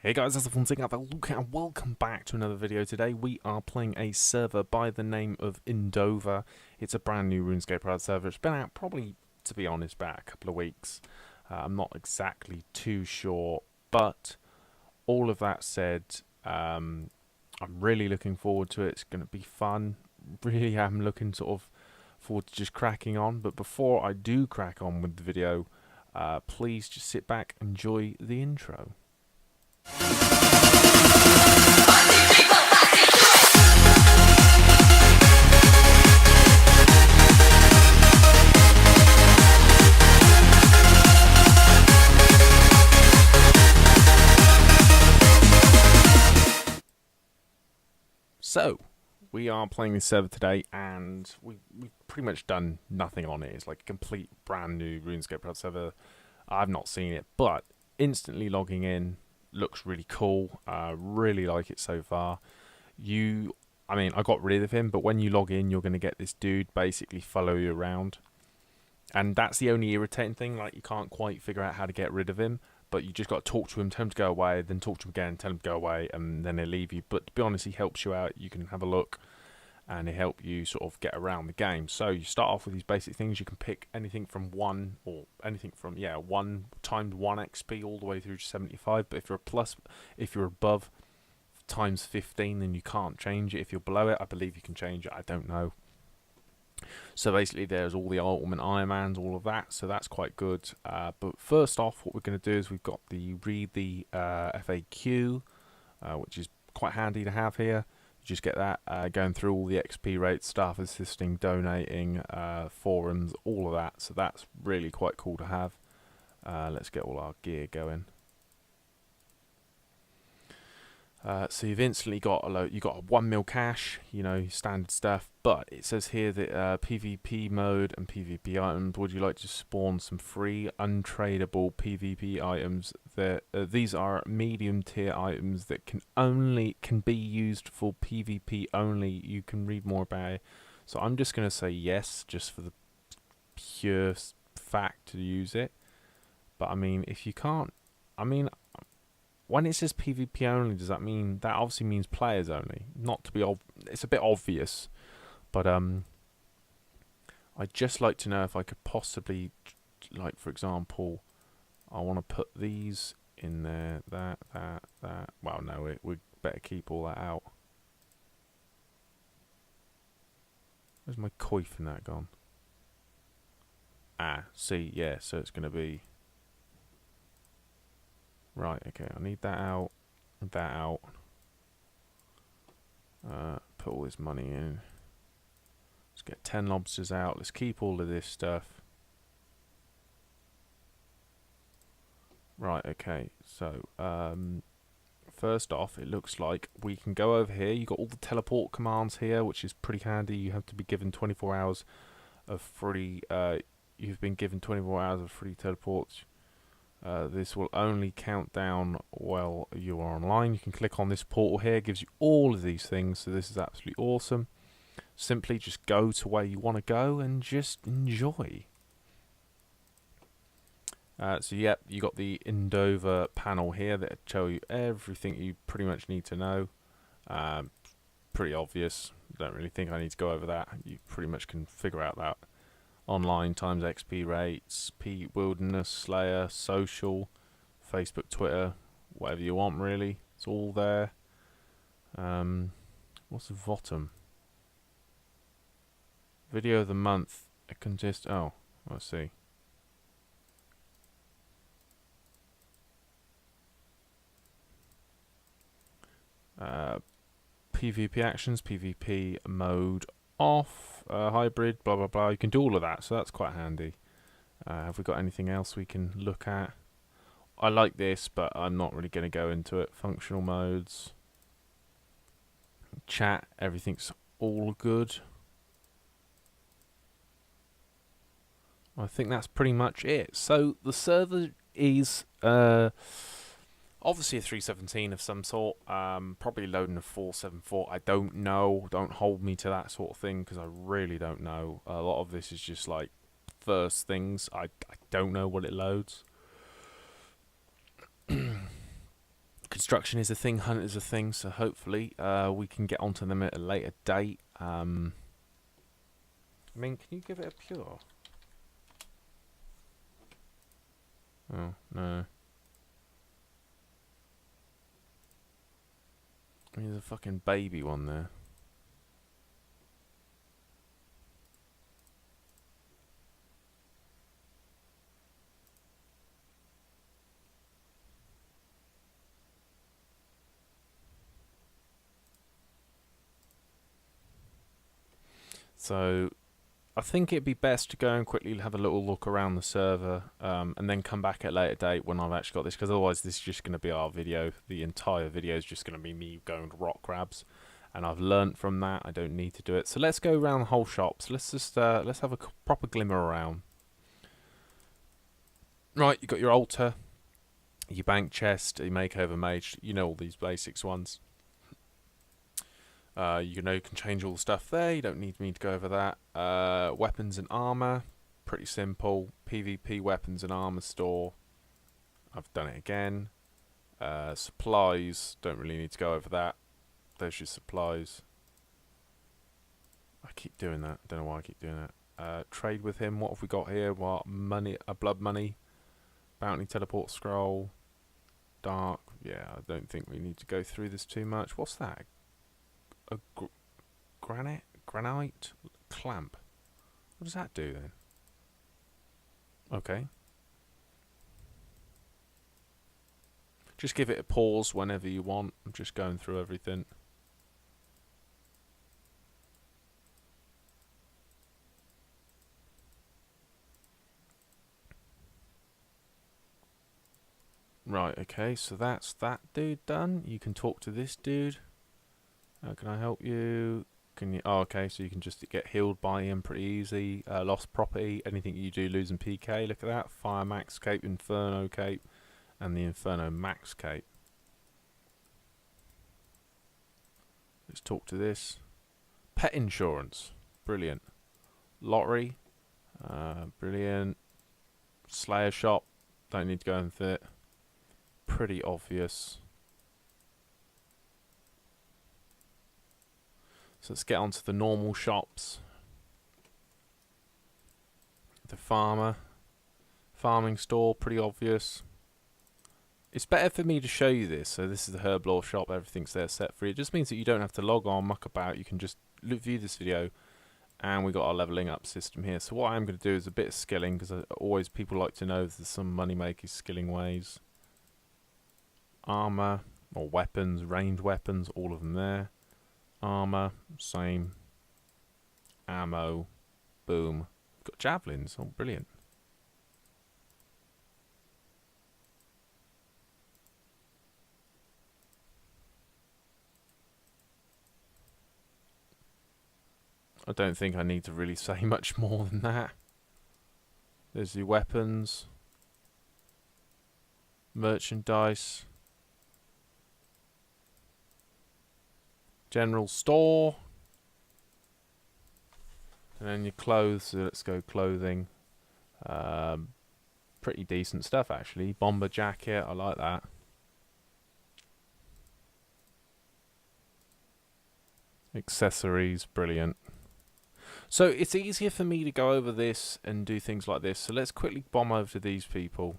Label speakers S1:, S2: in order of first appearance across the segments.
S1: Hey guys, that's the fun thing out there, Luke, and welcome back to another video. Today we are playing a server by the name of Indova. It's a brand new Runescape server. It's been out probably, to be honest, about a couple of weeks. I'm not exactly too sure, but all of that said, I'm really looking forward to it. It's going to be fun. Really am looking forward to just cracking on. But before I do crack on with the video, please just sit back, enjoy the intro. So, we are playing this server today, and we've pretty much done nothing on it. It's like a complete brand new RuneScape server. I've not seen it, but instantly logging in looks really cool. Really like it so far. I mean, I got rid of him, but when you log in, you're going to get this dude basically follow you around. And that's the only irritating thing, like you can't quite figure out how to get rid of him. But you just got to talk to him, tell him to go away, then talk to him again, tell him to go away, and then he'll leave you. But to be honest, he helps you out. You can have a look, and he'll help you sort of get around the game. So you start off with these basic things. You can pick anything from 1 or anything from 1 times 1 XP all the way through to 75. But if you're above times 15, then you can't change it. If you're below it, I believe you can change it. I don't know. So basically there's all the ultimate Iron Mans, all of that, so that's quite good. But first off, what we're going to do is we've got the read the FAQ, which is quite handy to have here. You just get that, going through all the XP rates, staff assisting, donating, forums, all of that, so that's really quite cool to have. Let's get all our gear going. So you've instantly got you got a 1 mil cash, you know, standard stuff. But it says here that PvP mode and PvP items. Would you like to spawn some free untradeable PvP items? These are medium tier items that can be used for PvP only. You can read more about it. So I'm just gonna say yes, just for the pure fact to use it. But I mean, if you can't, I mean. When it says PvP only, does that mean that obviously means players only? Not to be it's a bit obvious, but I'd just like to know if I could possibly, like for example, I want to put these in there, that. Well, no, we better keep all that out. Where's my coif in that gone? Ah, see, yeah, so it's going to be. Right, okay, I need that out, that out. Put all this money in. Let's get 10 lobsters out. Let's keep all of this stuff. Right, okay, so first off, it looks like we can go over here. You've got all the teleport commands here, which is pretty handy. You have to be given 24 hours of free, you've been given 24 hours of free teleports. This will only count down while you are online. You can click on this portal here, it gives you all of these things, so this is absolutely awesome. Simply just go to where you want to go and just enjoy. So yep, you got the Indova panel here that tell you everything you pretty much need to know. Pretty obvious, don't really think I need to go over that. You pretty much can figure out that. Online times XP rates, Wilderness, Slayer, social, Facebook, Twitter, whatever you want really. It's all there. What's the bottom? Video of the month. It consists. Oh, let's see. PvP actions, PvP mode off, hybrid, blah blah blah. You can do all of that, so that's quite handy. Have we got anything else we can look at? I like this, but I'm not really going to go into it. Functional modes, chat, everything's all good. I think that's pretty much it. So the server is obviously a 317 of some sort, probably loading a 474. I don't know. Don't hold me to that sort of thing because I really don't know. A lot of this is just like first things. I don't know what it loads. Construction is a thing, hunt is a thing, so hopefully we can get onto them at a later date. I mean, can you give it a pure? Oh, no. There's a fucking baby one there. So I think it'd be best to go and quickly have a little look around the server and then come back at a later date when I've actually got this, because otherwise this is just going to be our video. The entire video is just going to be me going to rock grabs, and I've learnt from that. I don't need to do it. So let's go around the whole shop. So let's just let's have a proper glimmer around. Right, you got your altar, your bank chest, your makeover mage. You know all these basics ones. You know, you can change all the stuff there. You don't need me to go over that. Weapons and armor, pretty simple. PvP weapons and armor store. I've done it again. Supplies, don't really need to go over that. There's your supplies. I keep doing that. I don't know why I keep doing that. Trade with him. What have we got here? What money? Blood money. Bounty teleport scroll. Dark. Yeah, I don't think we need to go through this too much. What's that? A granite clamp. What does that do then? Okay. Just give it a pause whenever you want. I'm just going through everything. Right, okay, so that's that dude done. You can talk to this dude. How can I help you? Can you? Oh, okay, so you can just get healed by him pretty easy. Lost property, anything you do losing PK. Look at that. Fire max cape, Inferno cape, and the Inferno max cape. Let's talk to this. Pet insurance, brilliant. Lottery, brilliant. Slayer shop, don't need to go into it. Pretty obvious. So let's get on to the normal shops. The farming store, pretty obvious. It's better for me to show you this. So this is the herb law shop, everything's there set free. It just means that you don't have to log on, muck about. You can just view this video, and we got our leveling up system here. So what I'm going to do is a bit of skilling, because always people like to know if there's some money makers skilling ways. Armor or weapons, ranged weapons, all of them there. Armor, same. Ammo, boom. Got javelins, oh brilliant. I don't think I need to really say much more than that. There's the weapons. Merchandise. General store. And then your clothes, so let's go clothing. Pretty decent stuff actually. Bomber jacket, I like that. Accessories, brilliant. So it's easier for me to go over this and do things like this. So let's quickly bomb over to these people,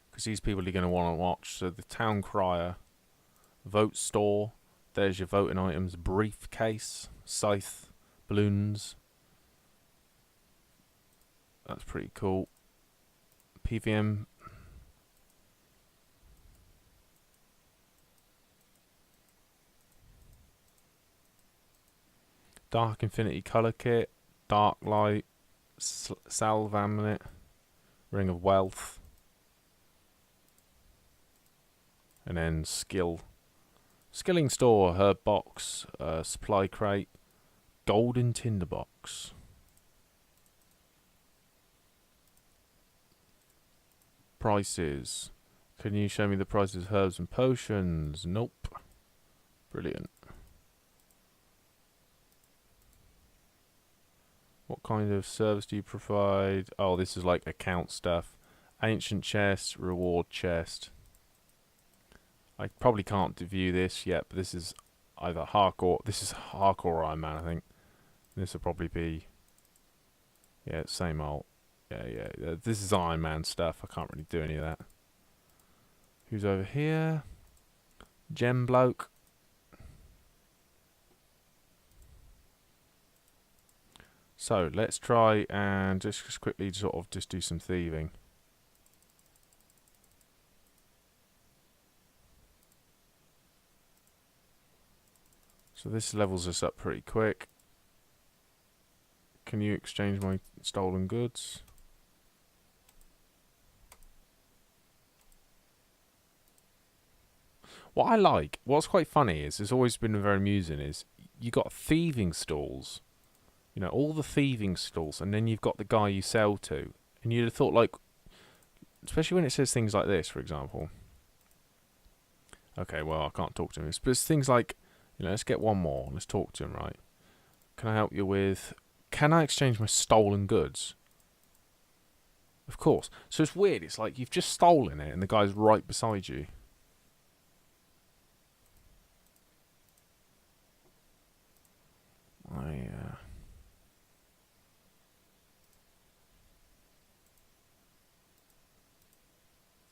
S1: because these people are going to want to watch. So the town crier, vote store. There's your voting items. Briefcase, scythe, balloons. That's pretty cool. PVM. Dark Infinity Color Kit. Dark Light. Salve Amulet. Ring of Wealth. And then Skill. Skilling Store, Herb Box, Supply Crate, Golden Tinderbox. Prices. Can you show me the prices of herbs and potions? Nope. Brilliant. What kind of service do you provide? Oh, this is like account stuff. Ancient chest, reward chest. I probably can't view this yet, but this is either hardcore. This is hardcore Iron Man, I think. This will probably be, yeah, same old. Yeah. This is Iron Man stuff. I can't really do any of that. Who's over here? Gem bloke. So let's try and just quickly just do some thieving. So this levels us up pretty quick. Can you exchange my stolen goods? What I like, what's quite funny is, it's always been very amusing, is you got thieving stalls. You know, all the thieving stalls, and then you've got the guy you sell to. And you'd have thought, like, especially when it says things like this, for example. Okay, well, I can't talk to him. But it's things like, you know, let's get one more. Let's talk to him, right? Can I help you with... Can I exchange my stolen goods? Of course. So it's weird. It's like you've just stolen it, and the guy's right beside you.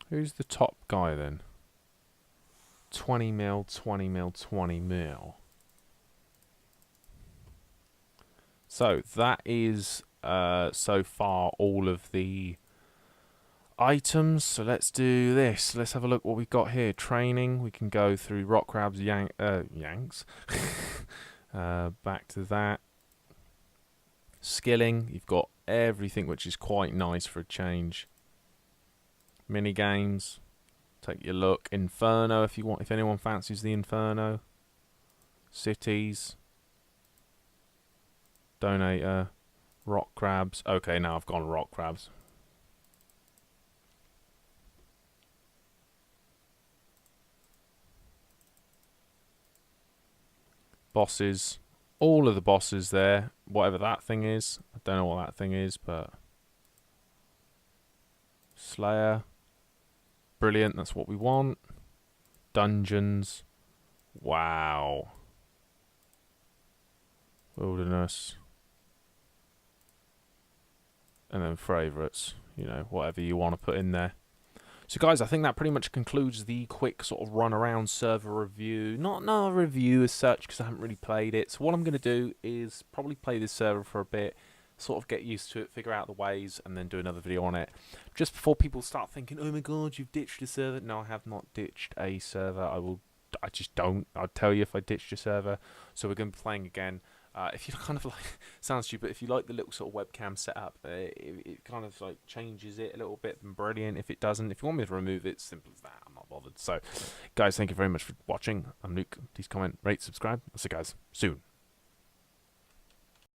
S1: Who's the top guy then? 20 mil, 20 mil, 20 mil. So that is so far all of the items. So let's do this. Let's have a look what we've got here. Training. We can go through rock crabs, yanks. Back to that. Skilling. You've got everything, which is quite nice for a change. Mini games. Take your look. Inferno, if you want. If anyone fancies the Inferno. Cities. Donator. Rock crabs. Okay, now I've gone rock crabs. Bosses. All of the bosses there. Whatever that thing is. I don't know what that thing is, but... Slayer. Brilliant, that's what we want. Dungeons. Wow. Wilderness. And then favourites. You know, whatever you want to put in there. So guys, I think that pretty much concludes the quick sort of run around server review. Not a review as such, because I haven't really played it. So what I'm going to do is probably play this server for a bit, sort of get used to it, figure out the ways, and then do another video on it. Just before people start thinking, oh my god, you've ditched a server. No, I have not ditched a server. I just don't. I'll tell you if I ditched a server. So we're going to be playing again. If you kind of like, sounds stupid, if you like the little sort of webcam setup, it kind of like changes it a little bit, then brilliant. If it doesn't, if you want me to remove it, simple as that. I'm not bothered. So, guys, thank you very much for watching. I'm Luke. Please comment, rate, subscribe. I'll see you guys soon.